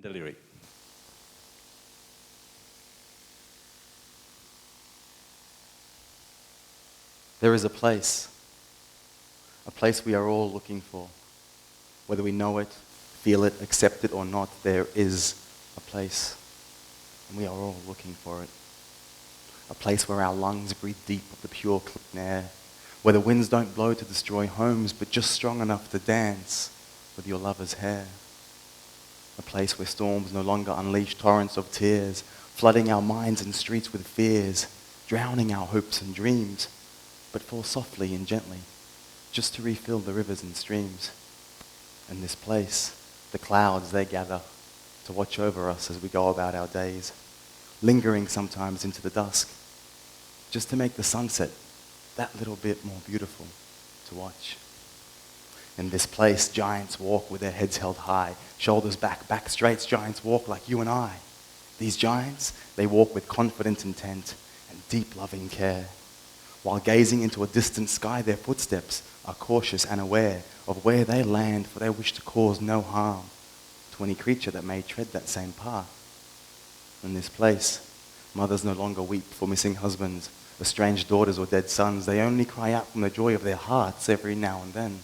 Daliri. There is a place we are all looking for. Whether we know it, feel it, accept it or not, there is a place, and we are all looking for it. A place where our lungs breathe deep of the pure clean air, where the winds don't blow to destroy homes, but just strong enough to dance with your lover's hair. A place where storms no longer unleash torrents of tears, flooding our minds and streets with fears, drowning our hopes and dreams, but fall softly and gently, just to refill the rivers and streams. In this place, the clouds, they gather to watch over us as we go about our days, lingering sometimes into the dusk, just to make the sunset that little bit more beautiful to watch. In this place, giants walk with their heads held high, shoulders back, back straight. Giants walk like you and I. These giants, they walk with confident intent and deep loving care. While gazing into a distant sky, their footsteps are cautious and aware of where they land, for they wish to cause no harm to any creature that may tread that same path. In this place, mothers no longer weep for missing husbands, estranged daughters or dead sons. They only cry out from the joy of their hearts every now and then.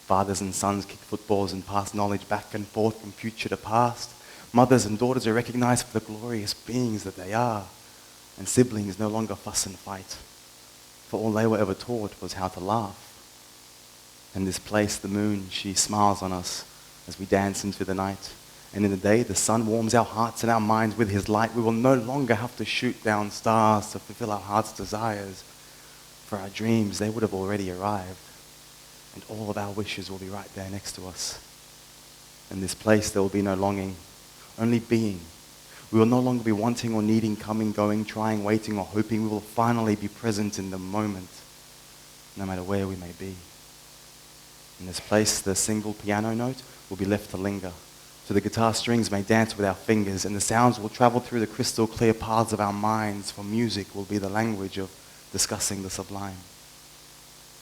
Fathers and sons kick footballs and pass knowledge back and forth from future to past. Mothers and daughters are recognized for the glorious beings that they are. And siblings no longer fuss and fight, for all they were ever taught was how to laugh. In this place, the moon, she smiles on us as we dance into the night. And in the day, the sun warms our hearts and our minds with his light. We will no longer have to shoot down stars to fulfill our heart's desires. For our dreams, they would have already arrived. And all of our wishes will be right there next to us. In this place, there will be no longing, only being. We will no longer be wanting or needing, coming, going, trying, waiting, or hoping. We will finally be present in the moment, no matter where we may be. In this place, the single piano note will be left to linger, so the guitar strings may dance with our fingers, and the sounds will travel through the crystal clear paths of our minds, for music will be the language of discussing the sublime.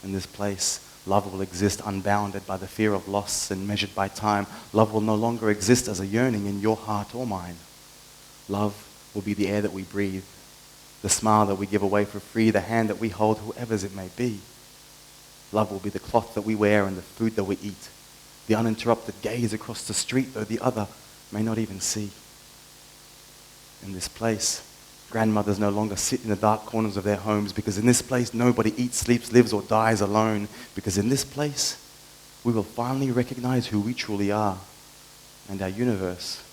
In this place, love will exist unbounded by the fear of loss and measured by time. Love will no longer exist as a yearning in your heart or mine. Love will be the air that we breathe, the smile that we give away for free, the hand that we hold, whoever's it may be. Love will be the cloth that we wear and the food that we eat, the uninterrupted gaze across the street, though the other may not even see. In this place, grandmothers no longer sit in the dark corners of their homes, because in this place nobody eats, sleeps, lives, or dies alone. Because in this place, we will finally recognize who we truly are, and our universe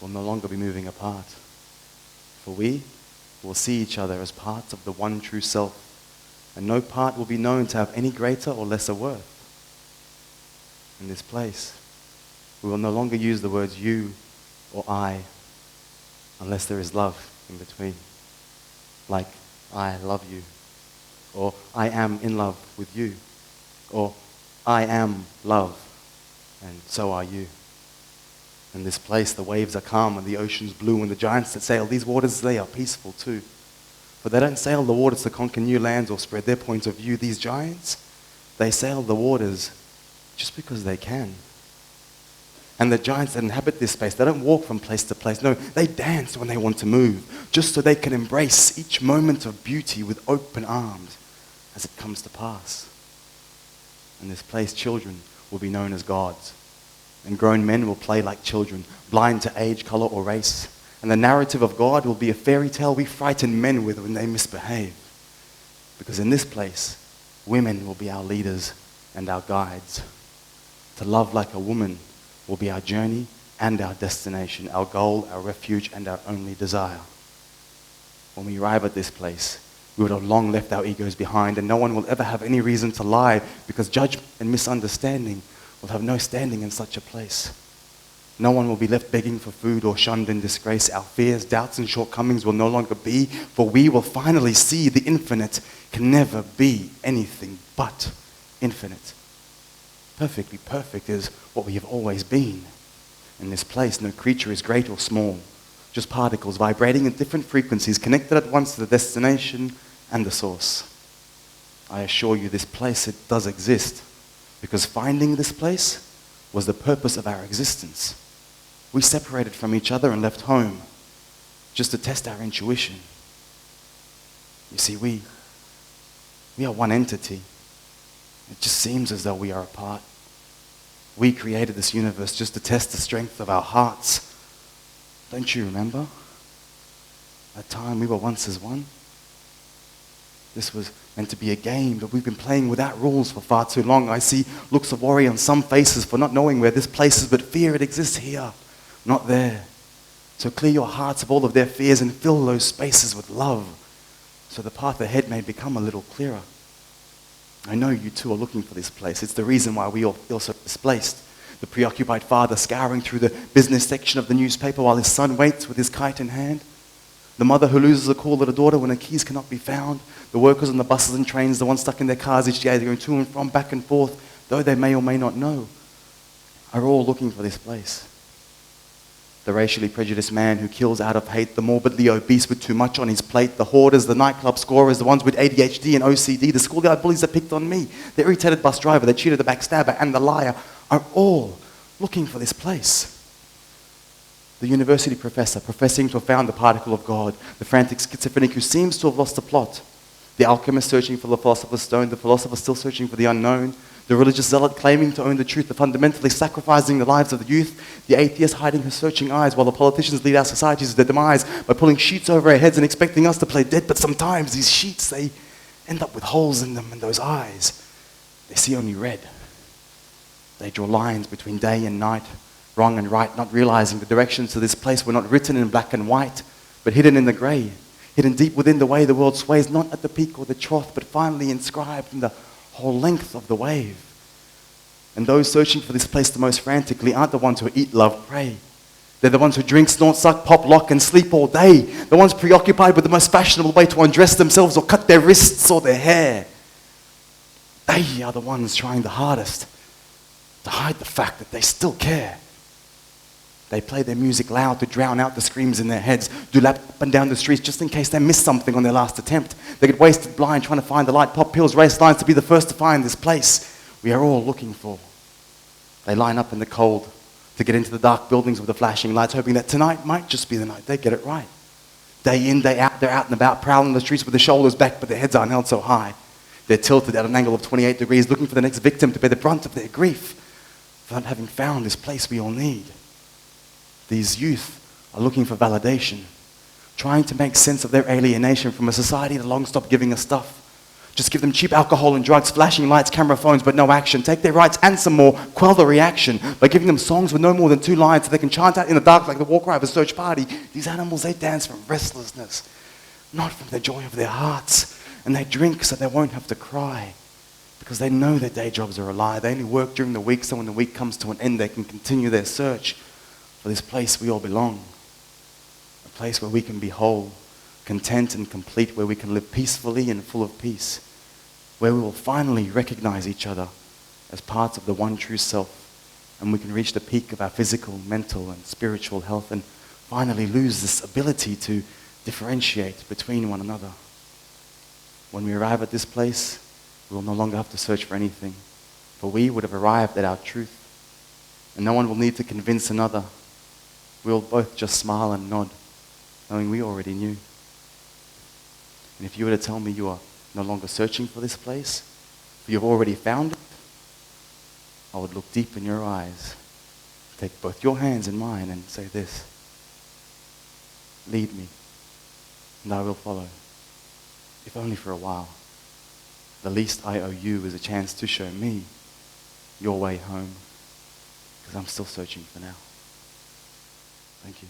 will no longer be moving apart. For we will see each other as parts of the one true self, and no part will be known to have any greater or lesser worth. In this place, we will no longer use the words you or I, unless there is love in between. Like, I love you, or I am in love with you, or I am love, and so are you. In this place, the waves are calm and the ocean's blue, and the giants that sail these waters, they are peaceful too. For they don't sail the waters to conquer new lands or spread their points of view. These giants, they sail the waters just because they can. And the giants that inhabit this space, they don't walk from place to place. No, they dance when they want to move, just so they can embrace each moment of beauty with open arms as it comes to pass. In this place, children will be known as gods, and grown men will play like children, blind to age, color, or race. And the narrative of God will be a fairy tale we frighten men with when they misbehave. Because in this place, women will be our leaders and our guides. To love like a woman will be our journey and our destination, our goal, our refuge, and our only desire. When we arrive at this place, we would have long left our egos behind, and no one will ever have any reason to lie, because judgment and misunderstanding will have no standing in such a place. No one will be left begging for food or shunned in disgrace. Our fears, doubts, and shortcomings will no longer be, for we will finally see the infinite can never be anything but infinite. Perfectly perfect is what we have always been. In this place, no creature is great or small, just particles vibrating at different frequencies, connected at once to the destination and the source. I assure you, this place, it does exist, because finding this place was the purpose of our existence. We separated from each other and left home just to test our intuition. You see, we are one entity. It just seems as though we are apart. We created this universe just to test the strength of our hearts. Don't you remember? That time we were once as one. This was meant to be a game, but we've been playing without rules for far too long. I see looks of worry on some faces for not knowing where this place is, but fear it exists here, not there. So clear your hearts of all of their fears and fill those spaces with love, so the path ahead may become a little clearer. I know you too are looking for this place. It's the reason why we all feel so displaced. The preoccupied father scouring through the business section of the newspaper while his son waits with his kite in hand. The mother who loses a call at her daughter when her keys cannot be found. The workers on the buses and trains, the ones stuck in their cars each day going to and from, back and forth, though they may or may not know, are all looking for this place. The racially prejudiced man who kills out of hate, the morbidly obese with too much on his plate, the hoarders, the nightclub scorers, the ones with ADHD and OCD, the schoolyard bullies that picked on me, the irritated bus driver, the cheater, the backstabber, and the liar are all looking for this place. The university professor professing to have found the particle of God, the frantic schizophrenic who seems to have lost the plot, the alchemist searching for the philosopher's stone, the philosopher still searching for the unknown, the religious zealot claiming to own the truth, the fundamentally sacrificing the lives of the youth, the atheist hiding her searching eyes while the politicians lead our societies to their demise by pulling sheets over our heads and expecting us to play dead. But sometimes these sheets, they end up with holes in them, and those eyes, they see only red. They draw lines between day and night, wrong and right, not realizing the directions to this place were not written in black and white, but hidden in the grey, hidden deep within the way the world sways, not at the peak or the trough, but finally inscribed in the whole length of the wave. And those searching for this place the most frantically aren't the ones who eat, love, pray. They're the ones who drink, snort, suck, pop, lock, and sleep all day. The ones preoccupied with the most fashionable way to undress themselves or cut their wrists or their hair. They are the ones trying the hardest to hide the fact that they still care. They play their music loud to drown out the screams in their heads, do lap up and down the streets just in case they miss something on their last attempt. They get wasted blind trying to find the light, pop pills, race lines to be the first to find this place we are all looking for. They line up in the cold to get into the dark buildings with the flashing lights, hoping that tonight might just be the night they get it right. Day in, day out, they're out and about, prowling the streets with their shoulders back, but their heads aren't held so high. They're tilted at an angle of 28 degrees, looking for the next victim to bear the brunt of their grief for not having found this place we all need. These youth are looking for validation, trying to make sense of their alienation from a society that long stopped giving us stuff. Just give them cheap alcohol and drugs, flashing lights, camera phones, but no action. Take their rights and some more, quell the reaction by giving them songs with no more than 2 lines so they can chant out in the dark like the war cry of a search party. These animals, they dance from restlessness, not from the joy of their hearts. And they drink so they won't have to cry, because they know their day jobs are a lie. They only work during the week, so when the week comes to an end, they can continue their search for this place we all belong. A place where we can be whole, content and complete, where we can live peacefully and full of peace, where we will finally recognize each other as parts of the one true self, and we can reach the peak of our physical, mental, and spiritual health, and finally lose this ability to differentiate between one another. When we arrive at this place, we will no longer have to search for anything, for we would have arrived at our truth, and no one will need to convince another. We will both just smile and nod, knowing we already knew. And if you were to tell me you are no longer searching for this place, for you've already found it, I would look deep in your eyes, take both your hands in mine and say this: lead me, and I will follow, if only for a while. The least I owe you is a chance to show me your way home, because I'm still searching for now. Thank you.